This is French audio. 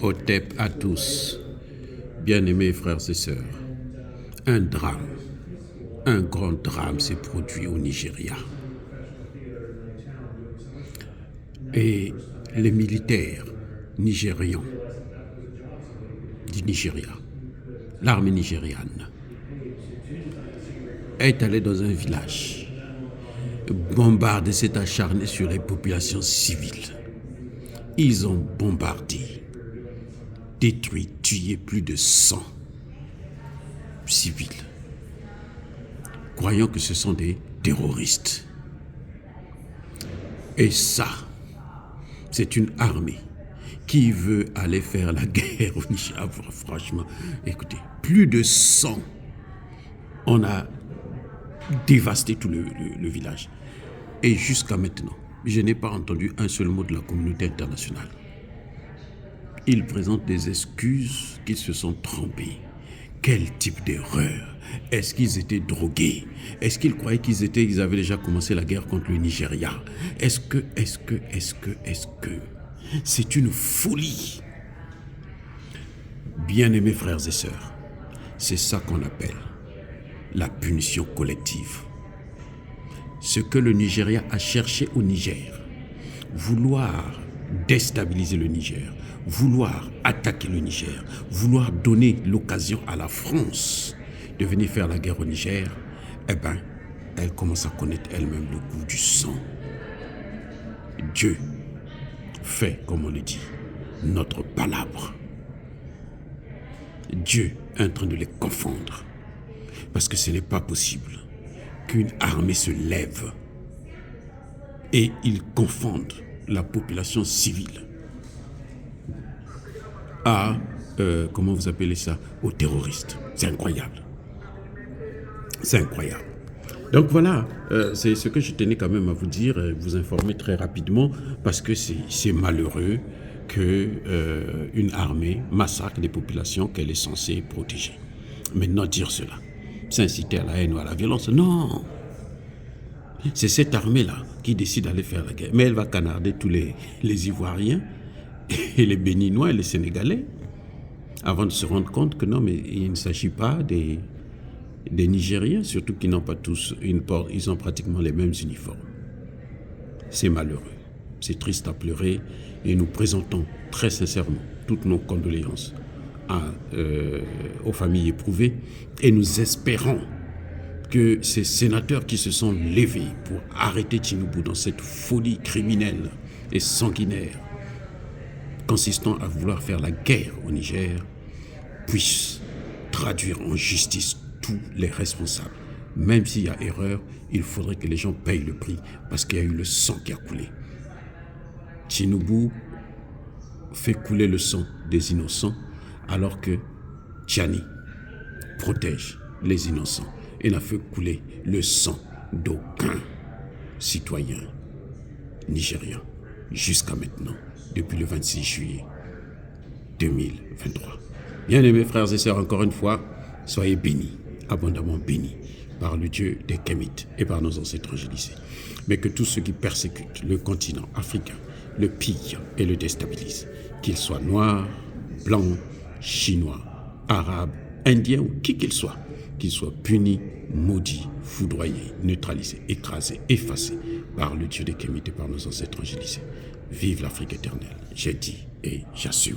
Otep à tous, bien-aimés frères et sœurs, un drame, un grand drame s'est produit au Nigeria. Et les militaires nigérians du Nigeria, l'armée nigériane, est allée dans un village, bombarder, s'est acharné sur les populations civiles. Ils ont bombardé, détruit, tué plus de 100 civils, croyant que ce sont des terroristes. Et ça, c'est une armée qui veut aller faire la guerre au Niger. Franchement, écoutez, plus de 100. On a dévasté tout le village. Et jusqu'à maintenant, je n'ai pas entendu un seul mot de la communauté internationale. Ils présentent des excuses qu'ils se sont trompés. Quel type d'erreur? Est-ce qu'ils étaient drogués? Est-ce qu'ils croyaient qu'ils avaient déjà commencé la guerre contre le Nigeria? Est-ce que... C'est une folie. Bien-aimés frères et sœurs, c'est ça qu'on appelle la punition collective. Ce que le Nigeria a cherché au Niger, vouloir déstabiliser le Niger, vouloir attaquer le Niger, vouloir donner l'occasion à la France de venir faire la guerre au Niger, eh bien, elle commence à connaître elle-même le goût du sang. Dieu fait, comme on le dit, notre palabre. Dieu est en train de les confondre. Parce que ce n'est pas possible qu'une armée se lève et ils confondent la population civile à, comment vous appelez ça, aux terroristes. C'est incroyable. C'est incroyable. Donc voilà, c'est ce que je tenais quand même à vous dire, vous informer très rapidement, parce que c'est malheureux qu'une armée massacre des populations qu'elle est censée protéger. Maintenant, dire cela, c'est inciter à la haine ou à la violence. Non, c'est cette armée-là qui décide d'aller faire la guerre. Mais elle va canarder tous les Ivoiriens et les Béninois et les Sénégalais avant de se rendre compte que non, mais il ne s'agit pas des Nigériens, surtout qu'ils n'ont pas tous ils ont pratiquement les mêmes uniformes. C'est malheureux, c'est triste à pleurer et nous présentons très sincèrement toutes nos condoléances aux familles éprouvées et nous espérons que ces sénateurs qui se sont levés pour arrêter Tinubu dans cette folie criminelle et sanguinaire consistant à vouloir faire la guerre au Niger puissent traduire en justice tous les responsables. Même s'il y a erreur, il faudrait que les gens payent le prix parce qu'il y a eu le sang qui a coulé. Tinubu fait couler le sang des innocents alors que Tchani protège les innocents et n'a fait couler le sang d'aucun citoyen nigérien jusqu'à maintenant, depuis le 26 juillet 2023. Bien-aimés frères et sœurs, encore une fois, soyez bénis, abondamment bénis par le Dieu des Kémites et par nos ancêtres angélisés. Mais que tous ceux qui persécutent le continent africain le pillent et le déstabilisent, qu'ils soient noirs, blancs, chinois, arabes, indiens ou qui qu'ils soient punis, maudits, foudroyés, neutralisés, écrasés, effacés par le Dieu des Kémites et par nos ancêtres angélisés. Vive l'Afrique éternelle, j'ai dit et j'assume.